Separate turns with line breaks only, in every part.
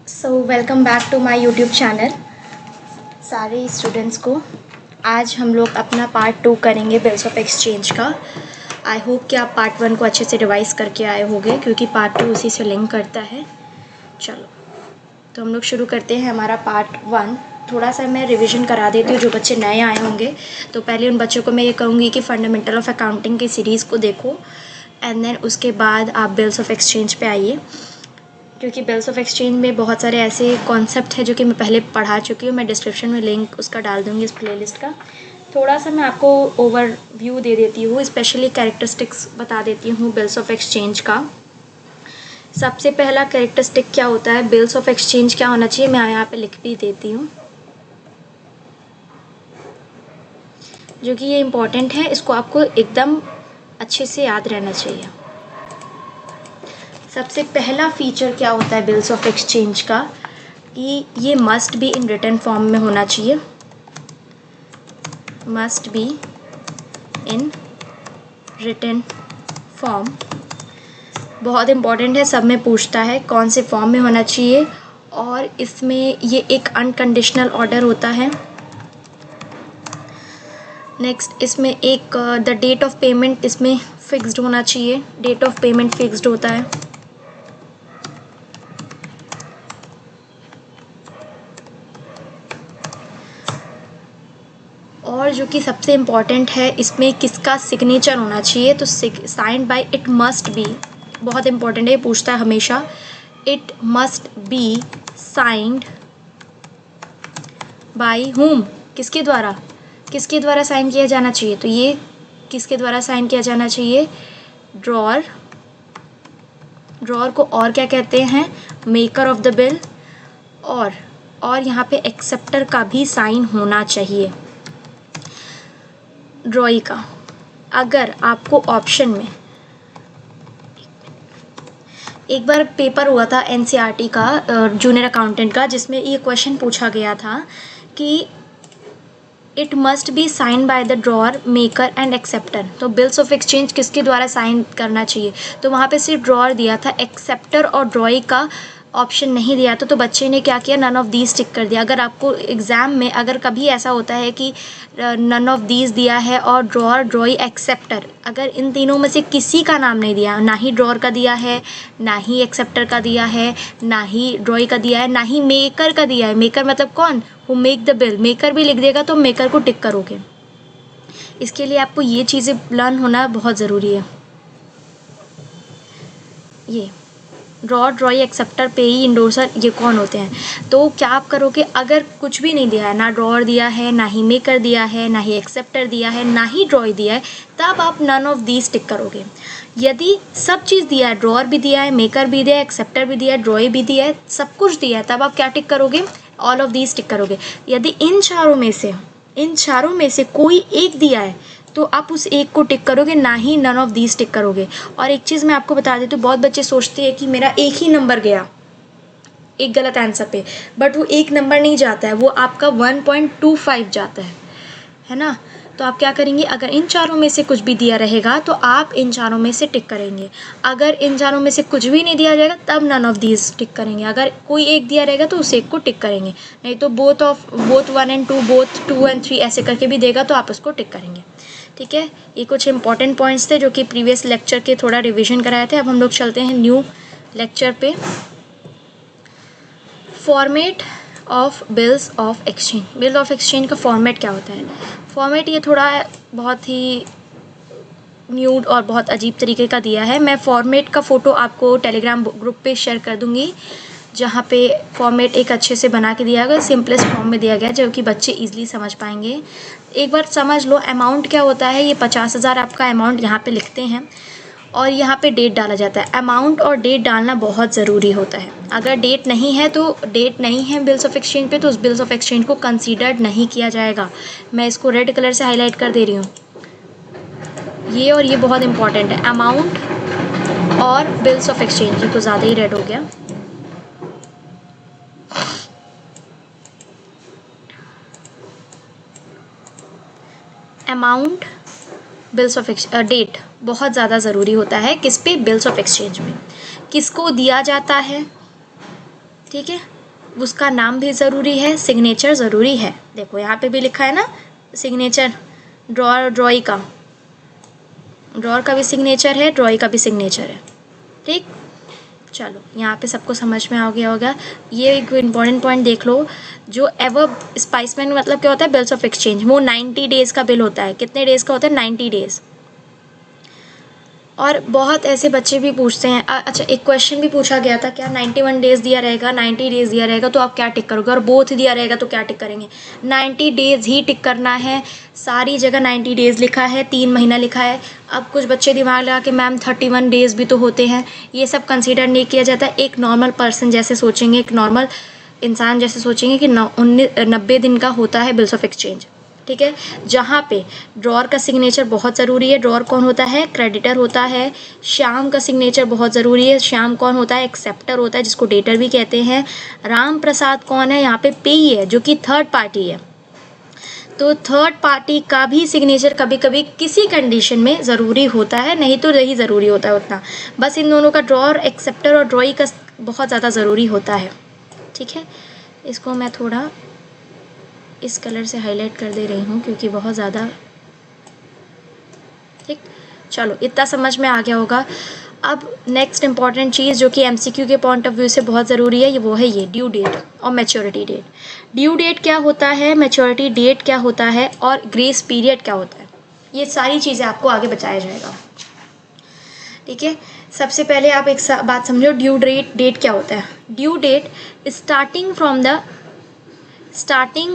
So welcome back to my YouTube channel. सारे students को आज हम लोग अपना पार्ट 2 करेंगे बिल्स ऑफ एक्सचेंज का। आई होप कि आप पार्ट 1 को अच्छे से रिवाइज़ करके आए होंगे क्योंकि पार्ट 2 उसी से लिंक करता है। चलो तो हम लोग शुरू करते हैं हमारा पार्ट 1। थोड़ा सा मैं रिवीजन करा देती हूँ जो बच्चे नए आए होंगे। तो पहले उन बच्चों को मैं ये कहूँगी कि फंडामेंटल ऑफ अकाउंटिंग की सीरीज़ को देखो एंड देन उसके बाद आप बिल्स ऑफ एक्सचेंज पे आइए, क्योंकि बिल्स ऑफ एक्सचेंज में बहुत सारे ऐसे कॉन्सेप्ट हैं जो कि मैं पहले पढ़ा चुकी हूँ। मैं डिस्क्रिप्शन में लिंक उसका डाल दूँगी इस प्लेलिस्ट का। थोड़ा सा मैं आपको ओवरव्यू दे देती हूँ, स्पेशली कैरेक्टरिस्टिक्स बता देती हूँ बिल्स ऑफ एक्सचेंज का। सबसे पहला कैरेक्टरिस्टिक क्या होता है, बिल्स ऑफ एक्सचेंज क्या होना चाहिए, मैं यहाँ पे लिख भी देती हूँ जो कि ये इम्पॉर्टेंट है, इसको आपको एकदम अच्छे से याद रहना चाहिए। सबसे पहला फीचर क्या होता है बिल्स ऑफ एक्सचेंज का कि ये must be in written form में होना चाहिए। Must be in written form बहुत इम्पॉर्टेंट है, सब में पूछता है कौन से फॉर्म में होना चाहिए। और इसमें ये एक अनकंडीशनल ऑर्डर होता है। नेक्स्ट इसमें एक द डेट ऑफ पेमेंट इसमें फिक्स्ड होना चाहिए, डेट ऑफ पेमेंट फिक्स्ड होता है। और जो कि सबसे इम्पॉर्टेंट है, इसमें किसका सिग्नेचर होना चाहिए, तो signed by it must B, बहुत इम्पॉर्टेंट है, पूछता है हमेशा। It must be signed by whom, किसके द्वारा साइन किया जाना चाहिए, तो ये किसके द्वारा साइन किया जाना चाहिए, ड्रॉअर को और क्या कहते हैं, मेकर ऑफ द बिल। और यहाँ पे एक्सेप्टर का भी साइन होना चाहिए ड्रॉई का। अगर आपको ऑप्शन में एक बार पेपर हुआ था एनसीईआरटी का जूनियर अकाउंटेंट का, जिसमें ये क्वेश्चन पूछा गया था कि it must be sign by the drawer, maker and acceptor. तो बिल्स ऑफ एक्सचेंज किसके द्वारा साइन करना चाहिए, तो वहाँ पे सिर्फ ड्रॉअर दिया था, एक्सेप्टर और ड्रॉई का ऑप्शन नहीं दिया था। तो बच्चे ने क्या किया, नन ऑफ दीज टिक कर दिया। अगर आपको एग्ज़ाम में अगर कभी ऐसा होता है कि नन ऑफ दीज दिया है और ड्रॉअर, ड्रॉई, एक्सेप्टर, अगर इन तीनों में से किसी का नाम नहीं दिया, ना ही ड्रॉअर का दिया है, ना ही एक्सेप्टर का दिया है, ना ही ड्रॉई का दिया है, ना ही मेकर का दिया है, मेकर मतलब कौन, who make the bill, maker भी लिख देगा तो मेकर को टिक करोगे। इसके लिए आपको ये चीज़ें लर्न होना बहुत ज़रूरी है। ये ड्रॉअर, ड्रॉई, एक्सेप्टर, पेई, इंडोर्सर, ये कौन होते हैं। तो क्या आप करोगे, अगर कुछ भी नहीं दिया है, ना ड्रॉअर दिया है, ना ही मेकर दिया है, ना ही एक्सेप्टर दिया है, ना ही ड्रॉई दिया है, तब आप नन ऑफ दीज टिक करोगे। यदि सब चीज़ दिया है, ड्रॉअर भी दिया है, मेकर भी दिया है, एक्सेप्टर भी दिया है, ड्रॉई भी दिया है, सब कुछ दिया है, तब आप क्या टिक करोगे, ऑल ऑफ दीज टिक करोगे। यदि इन चारों में से कोई एक दिया है तो आप उस एक को टिक करोगे, ना ही नन ऑफ दीज टिक करोगे। और एक चीज़ मैं आपको बता देती हूँ, बहुत बच्चे सोचते हैं कि मेरा एक ही नंबर गया एक गलत आंसर पे, बट वो एक नंबर नहीं जाता है, वो आपका 1.25 जाता है ना। तो आप क्या करेंगे, अगर इन चारों में से कुछ भी दिया रहेगा तो आप इन चारों में से टिक करेंगे। अगर इन चारों में से कुछ भी नहीं दिया जाएगा तब नन ऑफ दीज टिक करेंगे। अगर कोई एक दिया रहेगा तो उस एक को टिक करेंगे, नहीं तो बोथ 1 and 2, बोथ 2 and 3 ऐसे करके भी देगा तो आप उसको टिक करेंगे। ठीक है, ये कुछ इंपॉर्टेंट पॉइंट्स थे जो कि प्रीवियस लेक्चर के थोड़ा रिविजन कराए थे। अब हम लोग चलते हैं न्यू लेक्चर पे। Format of bills of exchange. Bill of exchange का फॉर्मेट क्या होता है, फॉर्मेट ये थोड़ा बहुत ही न्यूड और बहुत अजीब तरीके का दिया है। मैं फॉर्मेट का फ़ोटो आपको टेलीग्राम ग्रुप पे शेयर कर दूँगी, जहाँ पे फॉर्मेट एक अच्छे से बना के दिया गया, सिंपलेस्ट फॉर्म में दिया गया जो कि बच्चे ईजिली समझ पाएंगे। एक बार समझ लो अमाउंट क्या होता है। ये 50,000 आपका अमाउंट यहाँ पे लिखते हैं और यहाँ पे डेट डाला जाता है। अमाउंट और डेट डालना बहुत ज़रूरी होता है। अगर डेट नहीं है तो डेट नहीं है बिल्स ऑफ एक्सचेंज पे, तो उस बिल्स ऑफ एक्सचेंज को कंसीडर्ड नहीं किया जाएगा। मैं इसको रेड कलर से हाईलाइट कर दे रही हूँ, ये और ये बहुत इंपॉर्टेंट है, अमाउंट और बिल्स ऑफ एक्सचेंज। ये तो ज़्यादा ही रेड हो गया। अमाउंट, बिल्स ऑफ डेट बहुत ज़्यादा ज़रूरी होता है। किस पे, बिल्स ऑफ एक्सचेंज में। किसको दिया जाता है, ठीक है, उसका नाम भी ज़रूरी है, सिग्नेचर ज़रूरी है। देखो यहाँ पे भी लिखा है ना सिग्नेचर, ड्रॉई का भी सिग्नेचर है, ड्रॉई का भी सिग्नेचर है। ठीक, चलो यहाँ पे सबको समझ में आ गया होगा। ये एक इम्पॉर्टेंट पॉइंट देख लो, जो एवर स्पाइसमैन मतलब क्या होता है, बिल्स ऑफ एक्सचेंज, वो 90 डेज़ का बिल होता है। कितने डेज़ का होता है? 90 डेज़। और बहुत ऐसे बच्चे भी पूछते हैं, अच्छा एक क्वेश्चन भी पूछा गया था, क्या 91 डेज़ दिया रहेगा, 90 डेज़ दिया रहेगा तो आप क्या टिक करोगे, और बोथ दिया रहेगा तो क्या टिक करेंगे? 90 डेज़ ही टिक करना है, सारी जगह 90 डेज़ लिखा है, 3 महीना लिखा है। अब कुछ बच्चे दिमाग लगा के मैम 31 डेज़ भी तो होते हैं, ये सब कंसिडर नहीं किया जाता। एक नॉर्मल पर्सन जैसे सोचेंगे, एक नॉर्मल इंसान जैसे सोचेंगे कि 90 दिन का होता है बिल्स ऑफ एक्सचेंज। ठीक है, जहाँ पे ड्रॉर का सिग्नेचर बहुत ज़रूरी है। ड्रॉर कौन होता है? क्रेडिटर होता है। श्याम का सिग्नेचर बहुत ज़रूरी है। श्याम कौन होता है? एक्सेप्टर होता है, जिसको डेटर भी कहते हैं। राम प्रसाद कौन है? यहाँ पे पेई है, जो कि थर्ड पार्टी है। तो थर्ड पार्टी का भी सिग्नेचर कभी कभी किसी कंडीशन में ज़रूरी होता है, नहीं तो नहीं ज़रूरी होता है उतना। बस इन दोनों का, ड्रॉर, एक्सेप्टर और ड्रॉई का बहुत ज़्यादा ज़रूरी होता है। ठीक है, इसको मैं थोड़ा इस कलर से हाईलाइट कर दे रही हूँ क्योंकि बहुत ज़्यादा। ठीक, चलो इतना समझ में आ गया होगा। अब नेक्स्ट इंपॉर्टेंट चीज़ जो कि एमसीक्यू के पॉइंट ऑफ व्यू से बहुत ज़रूरी है, ये वो है ये ड्यू डेट और मैच्योरिटी डेट। ड्यू डेट क्या होता है, मैच्योरिटी डेट क्या होता है, और ग्रेस पीरियड क्या होता है, ये सारी चीज़ें आपको आगे बताया जाएगा। ठीक है, सबसे पहले आप एक बात समझो, ड्यू डेट क्या होता है। Due date starting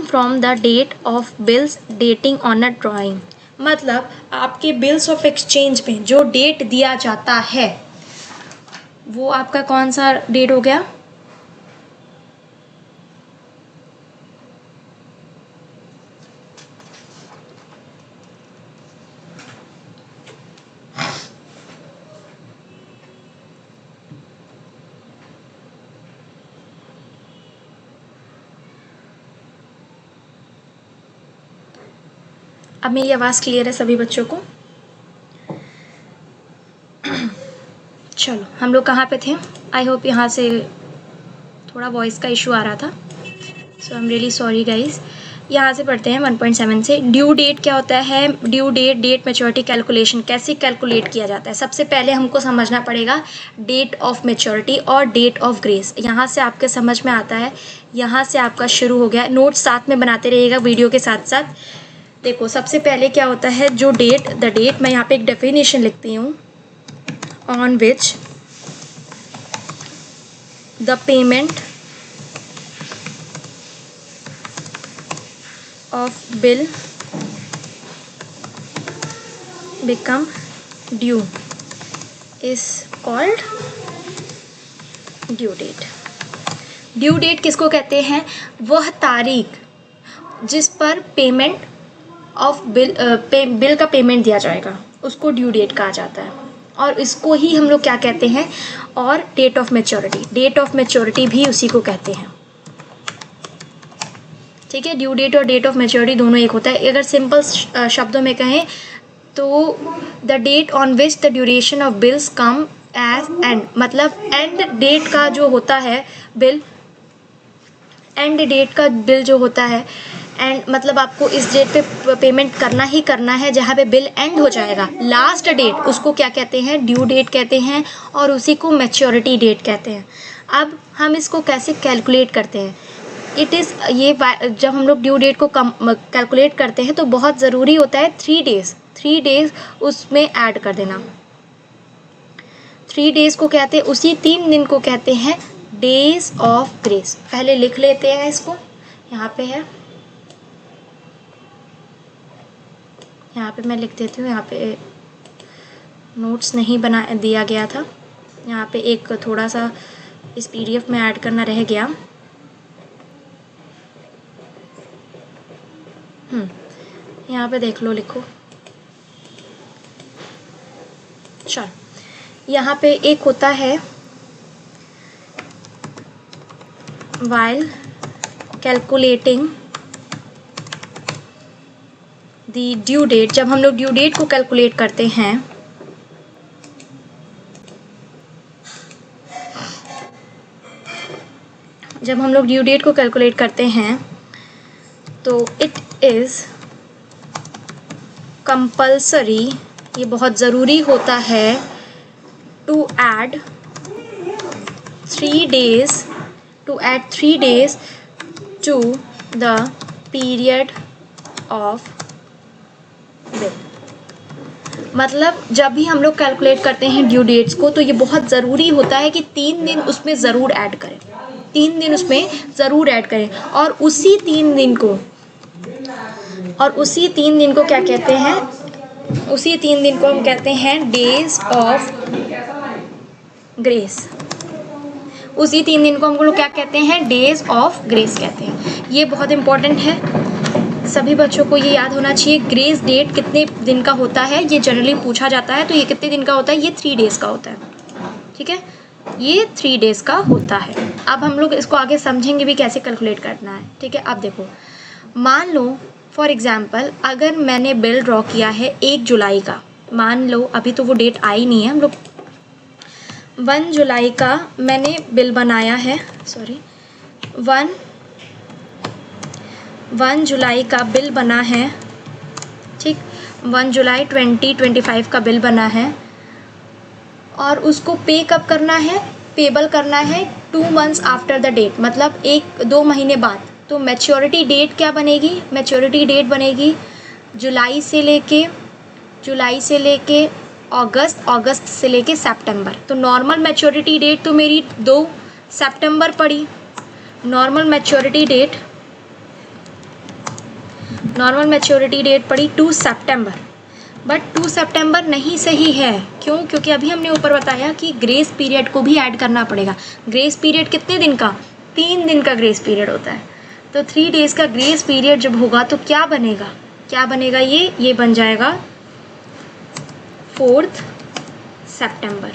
from the date of bills dating on a drawing. मतलब आपके बिल्स ऑफ एक्सचेंज में जो डेट दिया जाता है वो आपका कौन सा डेट हो गया? अब मेरी आवाज़ क्लियर है सभी बच्चों को? चलो हम लोग कहाँ पे थे? आई होप यहाँ से थोड़ा वॉइस का इशू आ रहा था, so I am really sorry guys. यहाँ से पढ़ते हैं 1.7 से। ड्यू डेट क्या होता है? Due date, date maturity calculation कैसे कैलकुलेट किया जाता है? सबसे पहले हमको समझना पड़ेगा डेट ऑफ मैच्योरिटी और डेट ऑफ ग्रेस। यहाँ से आपके समझ में आता है, यहाँ से आपका शुरू हो गया। नोट्स साथ में बनाते रहिएगा वीडियो के साथ साथ। देखो सबसे पहले क्या होता है, जो डेट, द डेट, मैं यहाँ पे एक डेफिनेशन लिखती हूँ, on which the payment of bill become due is called due date. Due date किसको कहते हैं? वह तारीख जिस पर पेमेंट ऑफ बिल का पेमेंट दिया जाएगा, उसको ड्यू डेट कहा जाता है। और इसको ही हम लोग क्या कहते हैं? और date of maturity, date of maturity भी उसी को कहते हैं। ठीक है, ड्यू डेट और डेट ऑफ मैच्योरिटी दोनों एक होता है। अगर सिंपल शब्दों में कहें तो the date on which the duration of bills come as end, मतलब एंड डेट का जो होता है बिल, एंड डेट का बिल जो होता है, एंड मतलब आपको इस डेट पे पेमेंट करना ही करना है जहाँ पे बिल एंड हो जाएगा। लास्ट डेट, उसको क्या कहते हैं? ड्यू डेट कहते हैं, और उसी को मैच्योरिटी डेट कहते हैं। अब हम इसको कैसे कैलकुलेट करते हैं? इट इज़ ये जब हम लोग ड्यू डेट को कैलकुलेट करते हैं तो बहुत ज़रूरी होता है 3 डेज़ उसमें ऐड कर देना। 3 डेज़ को कहते हैं, उसी 3 दिन को कहते हैं डेज ऑफ ग्रेस। पहले लिख लेते हैं इसको, यहाँ पे है, यहाँ पे मैं लिख देती हूँ। यहाँ पे नोट्स नहीं बना दिया गया था, यहाँ पे एक थोड़ा सा इस PDF में ऐड करना रह गया। यहाँ पे देख लो, लिखो। चल, यहाँ पे एक होता है while calculating the due date। जब हम लोग ड्यू डेट को कैलकुलेट करते हैं जब हम लोग ड्यू डेट को कैलकुलेट करते हैं तो इट इज़ कंपल्सरी, ये बहुत ज़रूरी होता है, to add 3 days to the period of bill. मतलब जब भी हम लोग कैलकुलेट करते हैं ड्यू डेट्स को तो ये बहुत ज़रूरी होता है कि 3 दिन उसमें ज़रूर ऐड करें, 3 दिन उसमें ज़रूर ऐड करें। और उसी 3 दिन को क्या कहते हैं, उसी 3 दिन को हम कहते हैं डेज ऑफ ग्रेस। उसी 3 दिन को हम लोग क्या कहते हैं, डेज ऑफ ग्रेस कहते हैं। ये बहुत इम्पॉर्टेंट है, सभी बच्चों को ये याद होना चाहिए। ग्रेस डेट कितने दिन का होता है ये जनरली पूछा जाता है, तो ये कितने दिन का होता है, ये 3 days का होता है। ठीक है, ये 3 days का होता है। अब हम लोग इसको आगे समझेंगे भी कैसे कैलकुलेट करना है। ठीक है, अब देखो, मान लो फॉर एग्जांपल अगर मैंने बिल ड्रॉ किया है 1 जुलाई का, मान लो अभी तो वो डेट आई नहीं है, हम लोग 1 जुलाई का मैंने बिल बनाया है, 1 जुलाई का बिल बना है। ठीक, 1 जुलाई 2025 का बिल बना है और उसको पे कब करना है, पेबल करना है 2 months आफ्टर द डेट, मतलब 1-2 महीने बाद। तो मैच्योरिटी डेट क्या बनेगी, मैच्योरिटी डेट बनेगी जुलाई से लेके अगस्त, अगस्त से लेके सितंबर। तो नॉर्मल मैच्योरिटी डेट तो मेरी 2 सितंबर पड़ी, नॉर्मल मैच्योरिटी डेट पड़ी 2 सितंबर। बट 2 सितंबर नहीं सही है, क्यों? क्योंकि अभी हमने ऊपर बताया कि ग्रेस पीरियड को भी ऐड करना पड़ेगा। ग्रेस पीरियड कितने दिन का, 3 दिन का ग्रेस पीरियड होता है। तो 3 days का ग्रेस पीरियड जब होगा तो क्या बनेगा, ये बन जाएगा 4 सितंबर।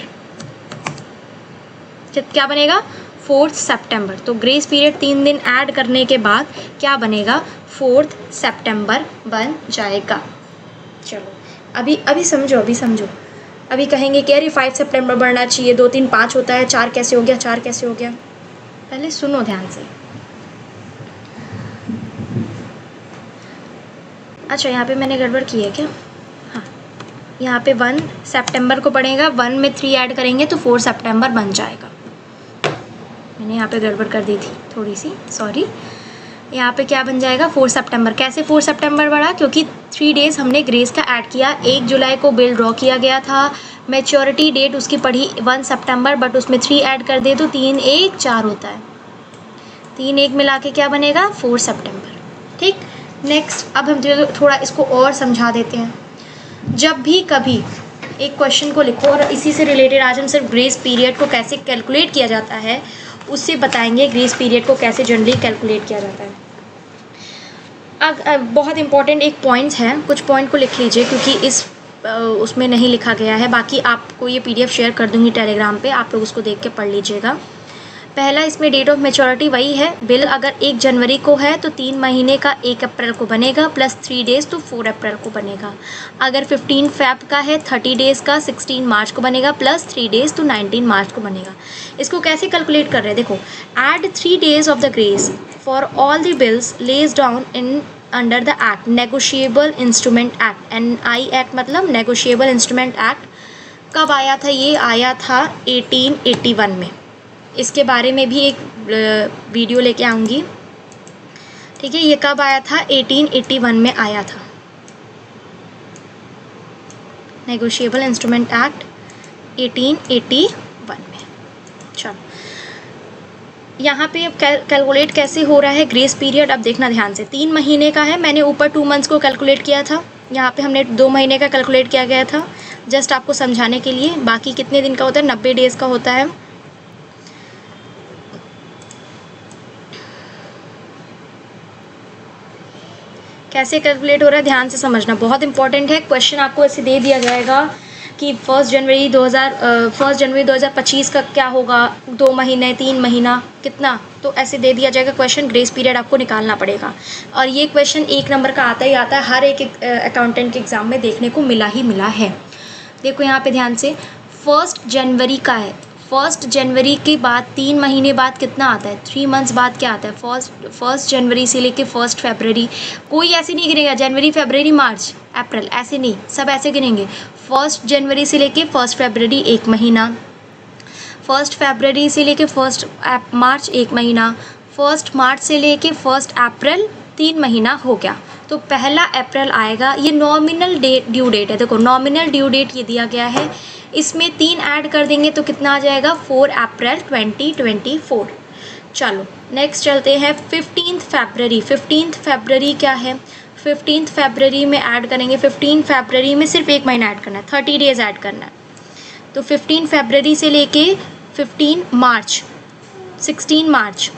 क्या बनेगा, 4 सितंबर। तो ग्रेस पीरियड 3 दिन ऐड करने के बाद क्या बनेगा, 4 सितंबर बन जाएगा। चलो अभी समझो, अभी कहेंगे कि अरे 5 सितंबर बढ़ना चाहिए, 2 3 5 होता है, 4 कैसे हो गया। पहले सुनो ध्यान से। अच्छा, यहाँ पे मैंने गड़बड़ की है क्या? हाँ, यहाँ पे 1 सितंबर को पड़ेगा, 1 में 3 ऐड करेंगे तो 4 सितंबर बन जाएगा। मैंने यहाँ पे गड़बड़ कर दी थी थोड़ी सी, सॉरी। यहाँ पे क्या बन जाएगा, 4 सितंबर। कैसे 4 सितंबर बढ़ा, क्योंकि 3 days हमने ग्रेस का ऐड किया। 1 जुलाई को बिल ड्रॉ किया गया था, मैच्योरिटी डेट उसकी पड़ी 1 सितंबर, बट उसमें 3 ऐड कर दे तो 3 1 4 होता है। 3 1 मिला के क्या बनेगा, 4 सितंबर। ठीक, नेक्स्ट अब हम थोड़ा इसको और समझा देते हैं। जब भी कभी एक क्वेश्चन को लिखो और इसी से रिलेटेड आज हम सिर्फ ग्रेस पीरियड को कैसे कैलकुलेट किया जाता है उससे बताएंगे, ग्रेस पीरियड को कैसे जनरली कैलकुलेट किया जाता है। बहुत इंपॉर्टेंट एक पॉइंट्स है, कुछ पॉइंट को लिख लीजिए क्योंकि उसमें नहीं लिखा गया है। बाकी आपको ये PDF शेयर कर दूँगी टेलीग्राम पे, आप लोग उसको देख के पढ़ लीजिएगा। पहला, इसमें डेट ऑफ मैच्योरिटी वही है, बिल अगर 1 जनवरी को है तो 3 महीने का 1 अप्रैल को बनेगा, प्लस 3 days तो 4 अप्रैल को बनेगा। अगर 15 Feb का है 30 days का 16 मार्च को बनेगा, प्लस 3 days तो 19 मार्च को बनेगा। इसको कैसे कैलकुलेट कर रहे हैं, देखो, add 3 days of the grace for all the bills lays down in under the act negotiable instrument act, NI act मतलब नेगोशिएबल इंस्ट्रूमेंट एक्ट। कब आया था, ये आया था 1881 में। इसके बारे में भी एक वीडियो लेके आऊँगी। ठीक है, ये कब आया था, 1881 में आया था, नेगोशिएबल इंस्ट्रूमेंट एक्ट 1881 में। चलो, यहाँ पे अब कैलकुलेट कैसे हो रहा है ग्रेस पीरियड, अब देखना ध्यान से। 3 महीने का है, मैंने ऊपर 2 months को कैलकुलेट किया था, यहाँ पे हमने 2 महीने का कैलकुलेट किया गया था, जस्ट आपको समझाने के लिए। बाकी कितने दिन का होता है, 90 days का होता है। कैसे कैलकुलेट हो रहा है ध्यान से समझना, बहुत इंपॉर्टेंट है। क्वेश्चन आपको ऐसे दे दिया जाएगा कि 1 जनवरी 2025 का क्या होगा, 2 महीने 3 महीना कितना, तो ऐसे दे दिया जाएगा क्वेश्चन। ग्रेस पीरियड आपको निकालना पड़ेगा और ये क्वेश्चन 1 नंबर का आता ही आता है, हर एक अकाउंटेंट के एग्ज़ाम में देखने को मिला है। देखो यहाँ पे ध्यान से, 1 जनवरी का है, फर्स्ट जनवरी के बाद 3 महीने बाद कितना आता है, 3 मंथ्स बाद क्या आता है, फर्स्ट जनवरी से लेके 1 फरवरी। कोई ऐसे नहीं गिनेगा जनवरी फरवरी मार्च अप्रैल, ऐसे नहीं, सब ऐसे गिनेंगे। 1 जनवरी से लेके 1 फरवरी 1 महीना, 1 फरवरी से लेके 1 मार्च 1 महीना, 1 मार्च से लेके 1 अप्रैल 3 महीना हो गया। तो पहला अप्रैल आएगा। ये नॉमिनल ड्यू डेट है, देखो नॉमिनल ड्यू डेट ये दिया गया है, इसमें 3 ऐड कर देंगे तो कितना आ जाएगा, 4 अप्रैल 2024। चलो नेक्स्ट चलते हैं 15 फरवरी। 15 फरवरी क्या है, 15 फरवरी में ऐड करेंगे, 15 फरवरी में सिर्फ 1 महीना ऐड करना है, 30 डेज ऐड करना है। तो 15 फरवरी से लेके 15 मार्च, 16 मार्च।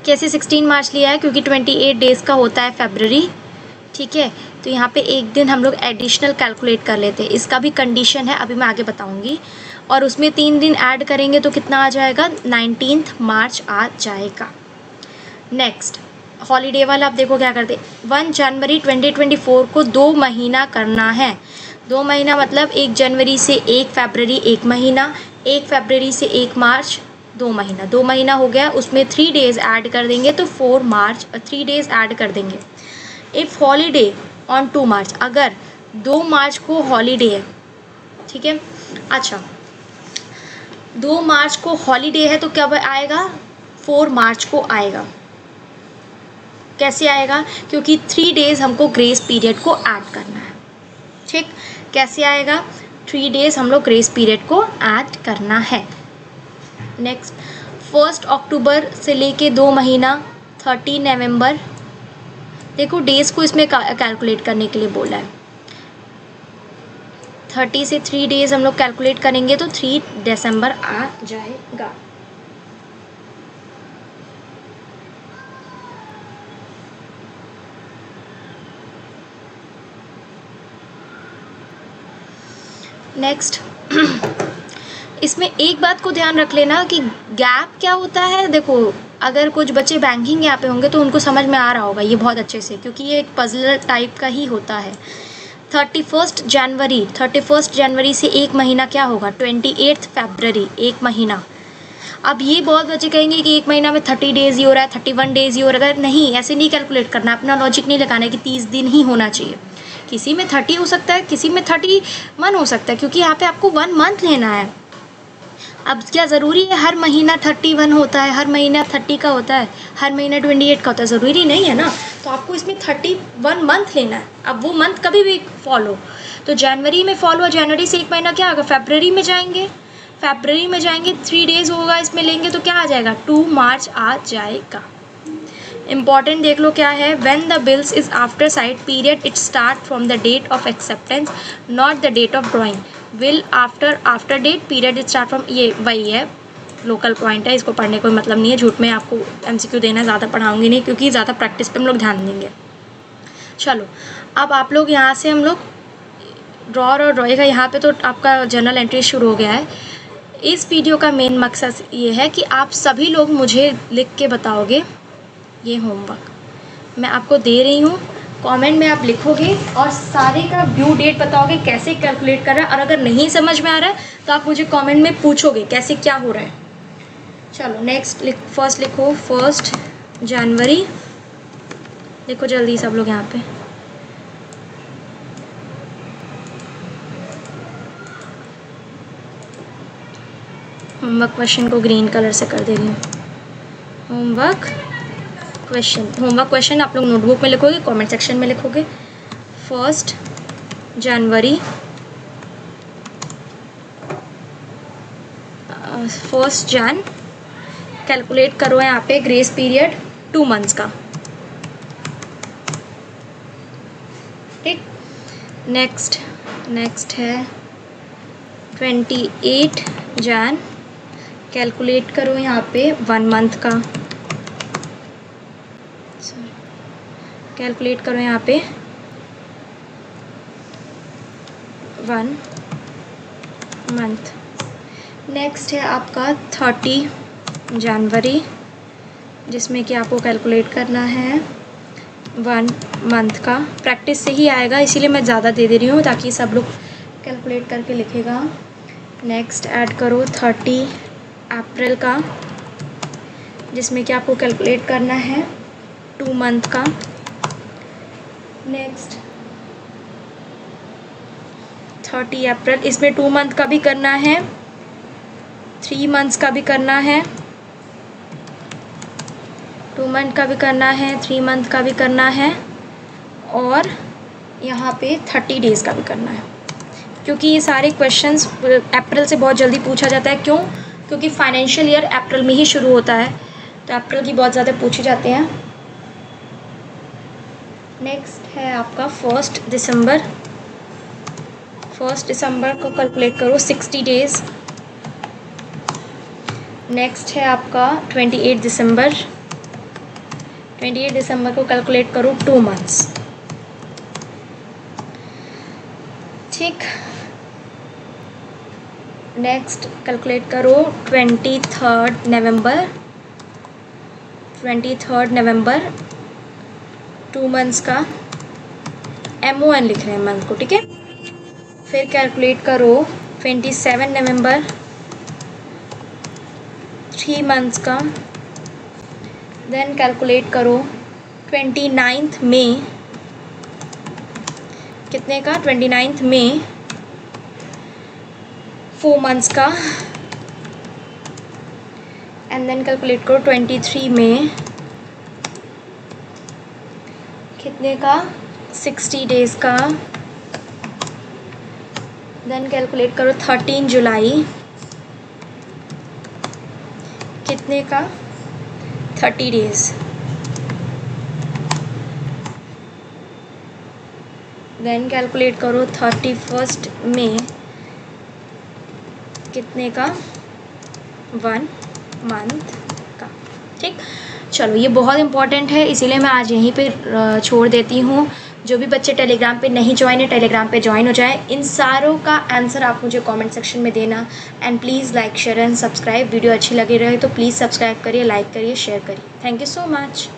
कैसे 16 मार्च लिया है, क्योंकि 28 डेज़ का होता है फरवरी, ठीक है। तो यहाँ पे एक दिन हम लोग एडिशनल कैलकुलेट कर लेते हैं, इसका भी कंडीशन है, अभी मैं आगे बताऊँगी। और उसमें 3 दिन ऐड करेंगे तो कितना आ जाएगा, 19 मार्च आ जाएगा। नेक्स्ट हॉलीडे वाला आप देखो क्या करते, 1 जनवरी 2024 को 2 महीना करना है। 2 महीना मतलब 1 जनवरी से 1 फरवरी 1 महीना, 1 फरवरी से 1 मार्च 2 महीना, 2 महीना हो गया। उसमें 3 डेज़ ऐड कर देंगे तो 4 मार्च, 3 डेज़ ऐड कर देंगे। इफ़ हॉलीडे ऑन 2 मार्च, अगर 2 मार्च को हॉलीडे है, ठीक है। अच्छा 2 मार्च को हॉलीडे है तो कब आएगा, 4 मार्च को आएगा। कैसे आएगा, क्योंकि 3 डेज़ हमको ग्रेस पीरियड को ऐड करना है, ठीक। कैसे आएगा, 3 डेज़ हम लोग ग्रेस पीरियड को ऐड करना है। नेक्स्ट 1 अक्टूबर से लेके 2 महीना 30 नवंबर, देखो डेज़ को इसमें कैलकुलेट करने के लिए बोला है। 30 से 3 डेज़ हम लोग कैलकुलेट करेंगे तो 3 दिसंबर आ जाएगा। नेक्स्ट इसमें एक बात को ध्यान रख लेना कि गैप क्या होता है। देखो अगर कुछ बच्चे बैंकिंग यहाँ पे होंगे तो उनको समझ में आ रहा होगा ये बहुत अच्छे से, क्योंकि ये एक पजल टाइप का ही होता है। 31 जनवरी से 1 महीना क्या होगा, 28 फरवरी 1 महीना। अब ये बहुत बच्चे कहेंगे कि 1 महीना में 30 डेज़ ही हो रहा है, 31 डेज़ ही हो रहा है। नहीं, ऐसे नहीं कैलकुलेट करना, अपना लॉजिक नहीं लगाना है कि 30 दिन ही होना चाहिए। किसी में 30 हो सकता है, किसी में 31 हो सकता है, क्योंकि यहाँ पे आपको 1 मंथ लेना है। अब क्या ज़रूरी है हर महीना 31 होता है, हर महीना 30 का होता है, हर महीना 28 का होता है, ज़रूरी नहीं है ना। तो आपको इसमें 31 मंथ लेना है। अब वो मंथ कभी भी फॉलो, तो जनवरी में फॉलो, जनवरी से 1 महीना क्या होगा, फरवरी में जाएंगे, 3 डेज़ होगा इसमें लेंगे तो क्या आ जाएगा, 2 मार्च आ जाएगा। इम्पॉर्टेंट देख लो क्या है, when the bills is after sight period it start from the date of acceptance not the date of drawing, will after date period it start from, ये वही है लोकल पॉइंट है, इसको पढ़ने कोई मतलब नहीं है। झूठ में आपको MCQ देना, ज़्यादा पढ़ाऊंगी नहीं क्योंकि ज़्यादा प्रैक्टिस पे हम लोग ध्यान देंगे। चलो अब आप लोग यहाँ से हम लोग ड्रॉर और ड्रॉइंग का यहाँ पे तो आपका जर्नल एंट्री शुरू हो गया है। इस वीडियो का मेन मकसद ये है कि आप सभी लोग मुझे लिख के बताओगे, ये होमवर्क मैं आपको दे रही हूँ, कमेंट में आप लिखोगे और सारे का ड्यू डेट बताओगे कैसे कैलकुलेट कर रहा है। और अगर नहीं समझ में आ रहा है तो आप मुझे कमेंट में पूछोगे कैसे क्या हो रहा है। चलो नेक्स्ट फर्स्ट लिखो, 1 जनवरी, देखो जल्दी सब लोग यहाँ पे। होमवर्क क्वेश्चन को ग्रीन कलर से कर दे रही हूँ। होमवर्क क्वेश्चन आप लोग नोटबुक में लिखोगे, कमेंट सेक्शन में लिखोगे। 1 जनवरी, 1 जन, कैलकुलेट करो यहाँ पे ग्रेस पीरियड 2 मंथ्स का, ठीक। नेक्स्ट है 28 जन, कैलकुलेट करो यहाँ पे 1 मंथ का, कैलकुलेट करो यहाँ पे 1 मंथ। नेक्स्ट है आपका 30 जनवरी, जिसमें कि आपको कैलकुलेट करना है 1 मंथ का। प्रैक्टिस से ही आएगा इसीलिए मैं ज़्यादा दे रही हूँ ताकि सब लोग कैलकुलेट करके लिखेगा। नेक्स्ट ऐड करो 30 अप्रैल का, जिसमें कि आपको कैलकुलेट करना है 2 मंथ का। नेक्स्ट 30 अप्रैल, इसमें 2 मंथ का भी करना है, 3 मंथ्स का भी करना है, 2 मंथ का भी करना है, 3 मंथ का भी करना है, और यहाँ पे 30 डेज़ का भी करना है। क्योंकि ये सारे क्वेश्चंस अप्रैल से बहुत जल्दी पूछा जाता है। क्यों? क्योंकि फाइनेंशियल ईयर अप्रैल में ही शुरू होता है, तो अप्रैल की बहुत ज़्यादा पूछे जाते हैं। नेक्स्ट है आपका 1 दिसंबर। 1 दिसंबर को कैलकुलेट करो 60 डेज़। नेक्स्ट है आपका 28 दिसंबर। 28 दिसंबर को कैलकुलेट करो 2 मंथ्स। ठीक। नेक्स्ट कैलकुलेट करो 23 नवंबर। 23 नवंबर 2 मंथ्स का, MON लिख रहे हैं मंथ को, ठीक है। फिर कैलकुलेट करो 27 नवंबर 3 मंथ्स का। देन कैलकुलेट करो 29 मई, कितने का? 29 मई 4 मंथ्स का। एंड देन कैलकुलेट करो 23 मई, कितने का? 60 डेज़ का। देन कैलकुलेट करो 13 जुलाई, कितने का? 30 डेज़। देन कैलकुलेट करो 31 मई, कितने का? 1 मंथ का। ठीक। चलो, ये बहुत इंपॉर्टेंट है, इसीलिए मैं आज यहीं पे छोड़ देती हूँ। जो भी बच्चे टेलीग्राम पे नहीं ज्वाइन है, टेलीग्राम पे ज्वाइन हो जाए। इन सारों का आंसर आप मुझे कमेंट सेक्शन में देना। And please like, share and subscribe. Video अच्छी लगी रहे तो प्लीज़ सब्सक्राइब करिए, लाइक करिए, शेयर करिए। Thank you so much.